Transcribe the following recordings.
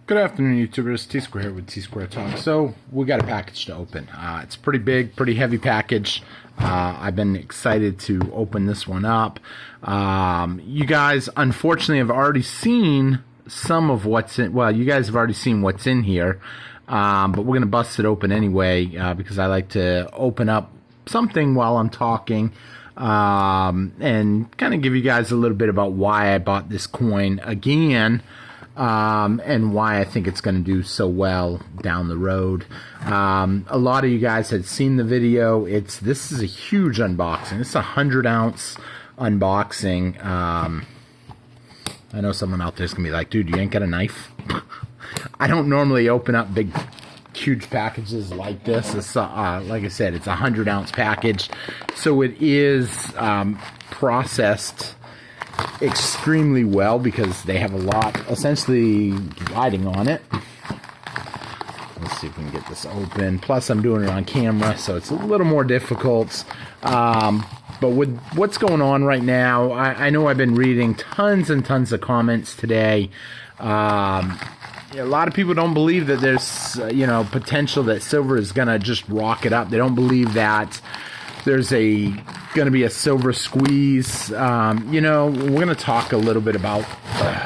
Good afternoon, YouTubers. Tsquare here with Tsquare Talk. So we got a package to open. It's pretty big, pretty heavy package. I've been excited to open this one up. You guys, unfortunately, have already seen some of what's in. Well, you guys have already seen what's in here, but we're gonna bust it open anyway because I like to open up something while I'm talking. And kind of give you guys a little bit about why I bought this coin again. And why I think it's going to do so well down the road. A lot of you guys had seen the video. This is a huge unboxing. It's a 100-ounce unboxing. I know someone out there's going to be like, dude, you ain't got a knife? I don't normally open up big, huge packages like this. It's, like I said, it's a 100-ounce package. So it is processed extremely well because they have a lot essentially riding on it. Let's see if we can get this open. Plus I'm doing it on camera, so it's a little more difficult. But with what's going on right now, I know I've been reading tons and tons of comments today. A lot of people don't believe that there's potential that silver is gonna just rocket up. They don't believe that there's going to be a silver squeeze. We're going to talk a little bit about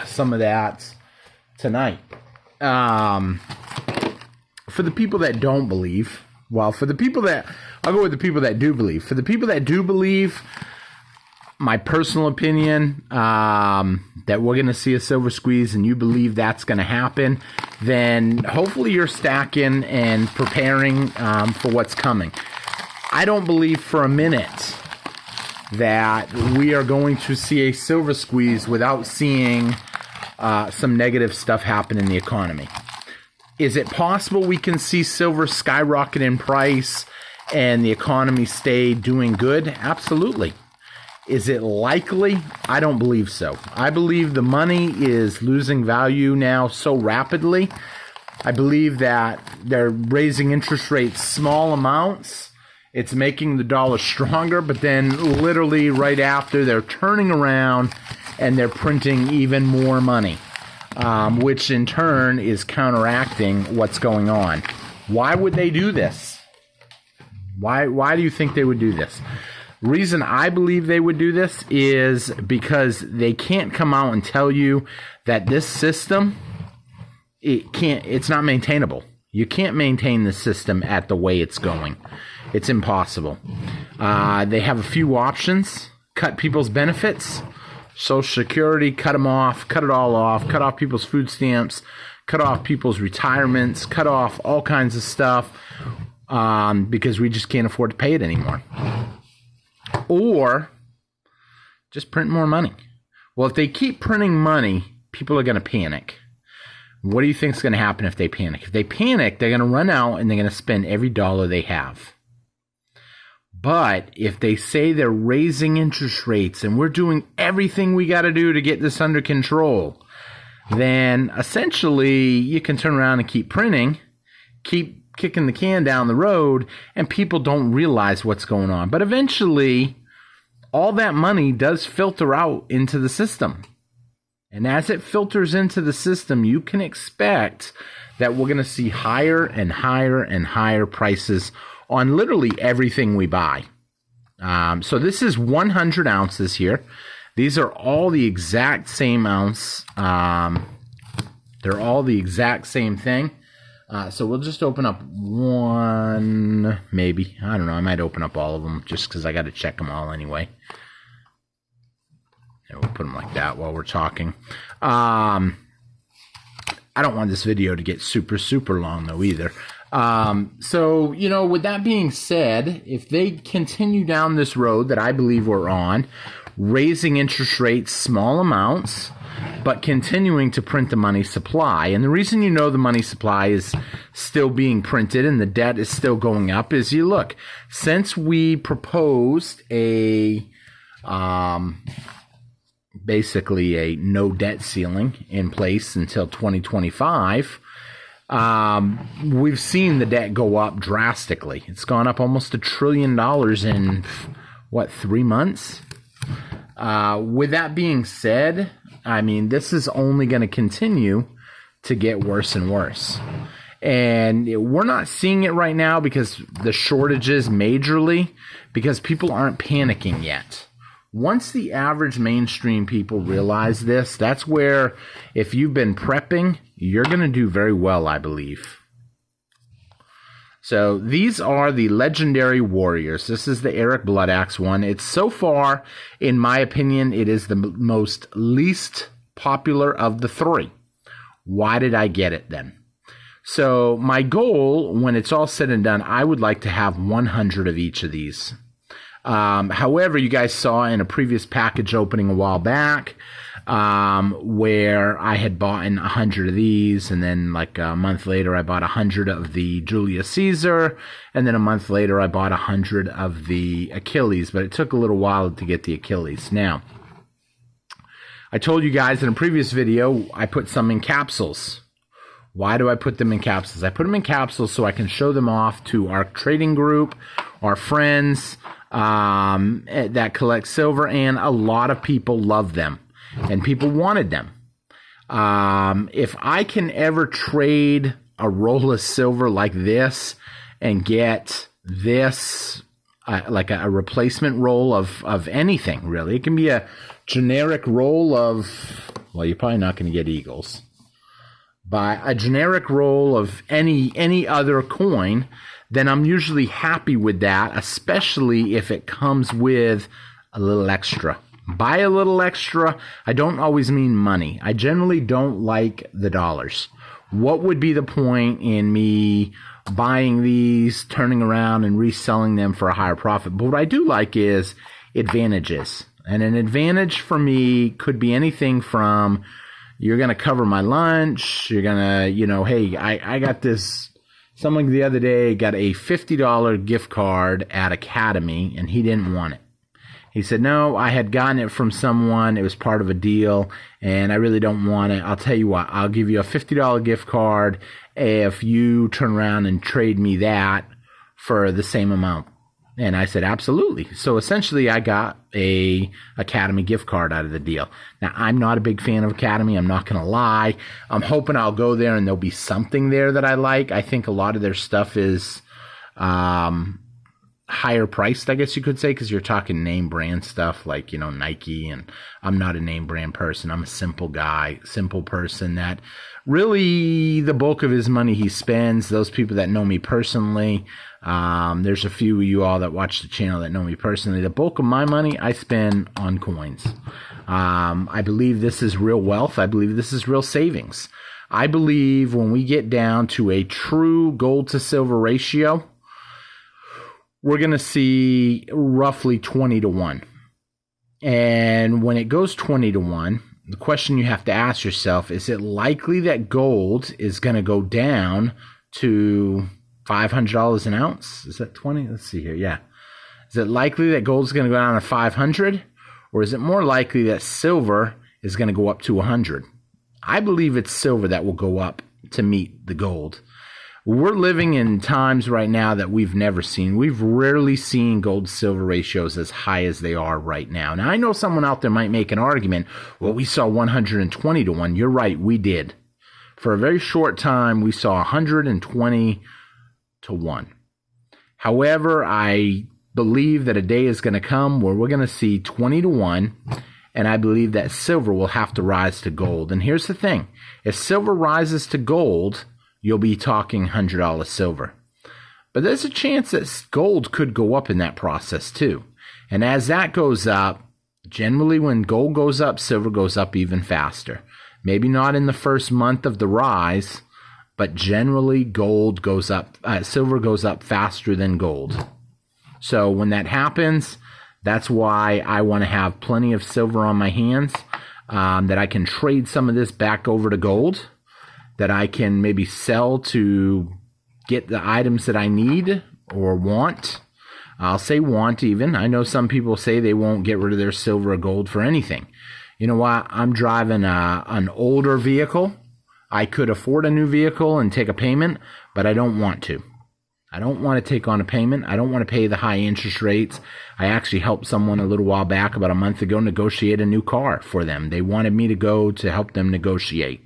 some of that tonight. For the people that don't believe, I'll go with the people that do believe. For the people that do believe, my personal opinion, that we're going to see a silver squeeze and you believe that's going to happen, then hopefully you're stacking and preparing for what's coming. I don't believe for a minute that we are going to see a silver squeeze without seeing some negative stuff happen in the economy. Is it possible we can see silver skyrocket in price and the economy stay doing good? Absolutely. Is it likely? I don't believe so. I believe the money is losing value now so rapidly. I believe that they're raising interest rates small amounts. It's making the dollar stronger, but then literally right after, they're turning around and they're printing even more money, which in turn is counteracting what's going on. Why would they do this? Why do you think they would do this? The reason I believe they would do this is because they can't come out and tell you that this system, it's not maintainable. You can't maintain the system at the way it's going. It's impossible. They have a few options. Cut people's benefits. Social Security, cut them off. Cut it all off. Cut off people's food stamps. Cut off people's retirements. Cut off all kinds of stuff because we just can't afford to pay it anymore. Or just print more money. Well, if they keep printing money, people are going to panic. What do you think is going to happen if they panic? If they panic, they're going to run out and they're going to spend every dollar they have. But if they say they're raising interest rates and we're doing everything we got to do to get this under control, then essentially you can turn around and keep printing, keep kicking the can down the road, and people don't realize what's going on. But eventually, all that money does filter out into the system. And as it filters into the system, you can expect that we're going to see higher and higher and higher prices on literally everything we buy. So this is 100 ounces here. These are all the exact same ounce. They're all the exact same thing. So we'll just open up one, maybe. I don't know. I might open up all of them just because I got to check them all anyway. And we'll put them like that while we're talking. I don't want this video to get super, super long, though, either. So, with that being said, if they continue down this road that I believe we're on, raising interest rates small amounts, but continuing to print the money supply, and the reason the money supply is still being printed and the debt is still going up is since we proposed basically a no debt ceiling in place until 2025, we've seen the debt go up drastically. It's gone up almost $1 trillion in, 3 months? With that being said, I mean, this is only going to continue to get worse and worse. And we're not seeing it right now because the shortages majorly, because people aren't panicking yet. Once the average mainstream people realize this, that's where, if you've been prepping, you're going to do very well, I believe. So these are the Legendary Warriors. This is the Eric Bloodaxe one. It's so far, in my opinion, it is the most least popular of the three. Why did I get it then? So my goal, when it's all said and done, I would like to have 100 of each of these. However, you guys saw in a previous package opening a while back, where I had bought 100 of these, and then like a month later I bought 100 of the Julius Caesar, and then a month later I bought 100 of the Achilles, but it took a little while to get the Achilles. Now, I told you guys in a previous video, I put some in capsules. Why do I put them in capsules? I put them in capsules so I can show them off to our trading group, our friends that collect silver, and a lot of people love them, and people wanted them. If I can ever trade a roll of silver like this and get this, like a replacement roll of anything, really. It can be a generic roll of, well, you're probably not going to get eagles. But a generic roll of any other coin, then I'm usually happy with that, especially if it comes with a little extra. By a little extra, I don't always mean money. I generally don't like the dollars. What would be the point in me buying these, turning around and reselling them for a higher profit? But what I do like is advantages. And an advantage for me could be anything from, you're going to cover my lunch, you're going to, hey, I got this. Someone the other day got a $50 gift card at Academy, and he didn't want it. He said, no, I had gotten it from someone. It was part of a deal, and I really don't want it. I'll tell you what, I'll give you a $50 gift card if you turn around and trade me that for the same amount. And I said, absolutely. So essentially, I got a Academy gift card out of the deal. Now, I'm not a big fan of Academy. I'm not going to lie. I'm hoping I'll go there and there'll be something there that I like. I think a lot of their stuff is higher priced, I guess you could say, because you're talking name brand stuff like, Nike. And I'm not a name brand person. I'm a simple guy, simple person that really the bulk of his money he spends, those people that know me personally, there's a few of you all that watch the channel that know me personally. The bulk of my money I spend on coins. I believe this is real wealth. I believe this is real savings. I believe when we get down to a true gold to silver ratio, we're going to see roughly 20 to 1. And when it goes 20 to 1, the question you have to ask yourself, is it likely that gold is going to go down to $500 an ounce? Is that 20? Let's see here. Yeah. Is it likely that gold is going to go down to 500? Or is it more likely that silver is going to go up to 100? I believe it's silver that will go up to meet the gold. We're living in times right now that we've never seen. We've rarely seen gold-silver ratios as high as they are right now. Now, I know someone out there might make an argument, well, we saw 120 to 1. You're right, we did. For a very short time, we saw 120 to 1. However, I believe that a day is going to come where we're going to see 20 to 1, and I believe that silver will have to rise to gold. And here's the thing. If silver rises to gold, you'll be talking $100 silver. But there's a chance that gold could go up in that process too. And as that goes up, generally when gold goes up, silver goes up even faster. Maybe not in the first month of the rise, but generally gold goes up, silver goes up faster than gold. So when that happens, that's why I want to have plenty of silver on my hands, that I can trade some of this back over to gold, that I can maybe sell to get the items that I need or want. I'll say want even. I know some people say they won't get rid of their silver or gold for anything. You know what? I'm driving an older vehicle. I could afford a new vehicle and take a payment, but I don't want to. I don't want to take on a payment. I don't want to pay the high interest rates. I actually helped someone a little while back, about a month ago, negotiate a new car for them. They wanted me to go to help them negotiate.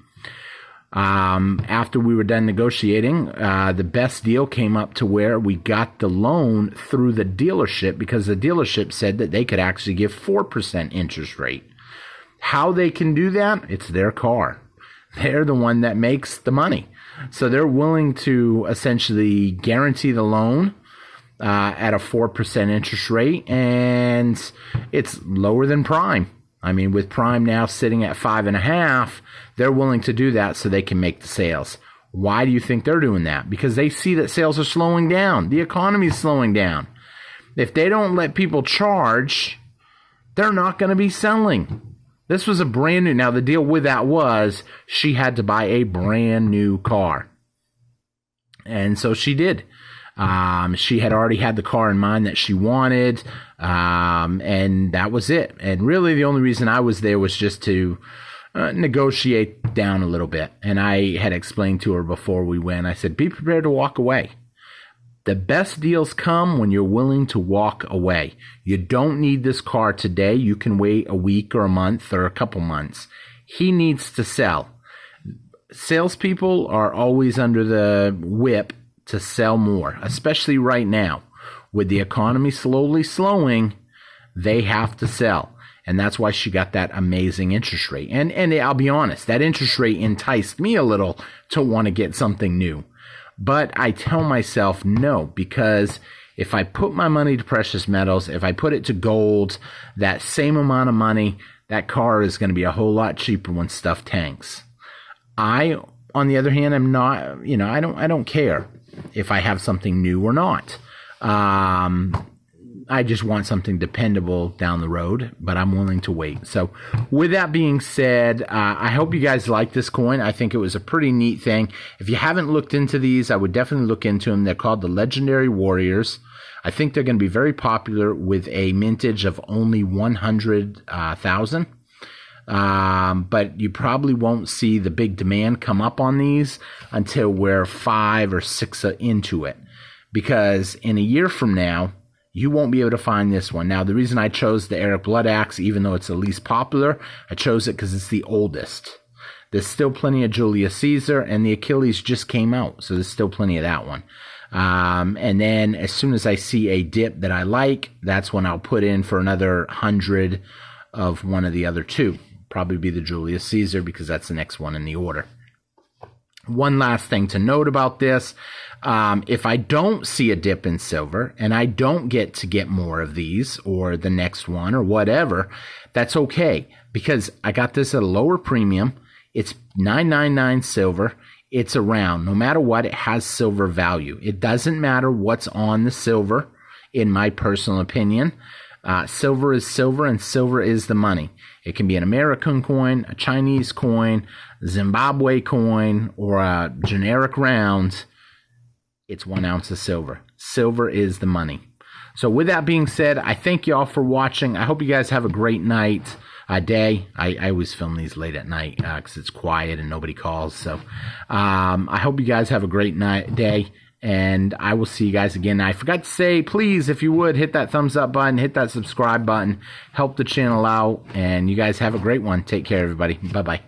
After we were done negotiating, the best deal came up to where we got the loan through the dealership, because the dealership said that they could actually give 4% interest rate. How they can do that? It's their car. They're the one that makes the money. So they're willing to essentially guarantee the loan at a 4% interest rate, and it's lower than prime. I mean, with prime now sitting at 5.5, they're willing to do that so they can make the sales. Why do you think they're doing that? Because they see that sales are slowing down. The economy is slowing down. If they don't let people charge, they're not going to be selling. This was a brand new. Now, the deal with that was she had to buy a brand new car. And so she did. She had already had the car in mind that she wanted, and that was it. And really the only reason I was there was just to negotiate down a little bit. And I had explained to her before we went, I said, be prepared to walk away. The best deals come when you're willing to walk away. You don't need this car today. You can wait a week or a month or a couple months. He needs to sell. Salespeople are always under the whip to sell more, especially right now. With the economy slowly slowing, they have to sell. And that's why she got that amazing interest rate. And I'll be honest, that interest rate enticed me a little to want to get something new. But I tell myself no, because if I put my money to precious metals, if I put it to gold, that same amount of money, that car is going to be a whole lot cheaper when stuff tanks. I, on the other hand, am not, I don't care if I have something new or not. I just want something dependable down the road, but I'm willing to wait. So with that being said, I hope you guys like this coin. I think it was a pretty neat thing. If you haven't looked into these, I would definitely look into them. They're called the Legendary Warriors. I think they're going to be very popular with a mintage of only 100,000. But you probably won't see the big demand come up on these until we're 5 or 6 into it. Because in a year from now, you won't be able to find this one. Now, the reason I chose the Eric Blood Axe, even though it's the least popular, I chose it because it's the oldest. There's still plenty of Julius Caesar, and the Achilles just came out, so there's still plenty of that one. And then as soon as I see a dip that I like, that's when I'll put in for another 100 of one of the other two. Probably be the Julius Caesar, because that's the next one in the order. One last thing to note about this, if I don't see a dip in silver and I don't get more of these or the next one or whatever, that's okay, because I got this at a lower premium. It's $9.99 silver. It's around. No matter what, it has silver value. It doesn't matter what's on the silver, in my personal opinion. Silver is silver, and silver is the money. It can be an American coin, a Chinese coin, Zimbabwe coin, or a generic round. It's 1 ounce of silver. Silver is the money. So with that being said, I thank you all for watching. I hope you guys have a great night, day. I always film these late at night because it's quiet and nobody calls. So I hope you guys have a great day. And I will see you guys again. I forgot to say, please, if you would, hit that thumbs up button, hit that subscribe button, help the channel out, and you guys have a great one. Take care, everybody. Bye-bye.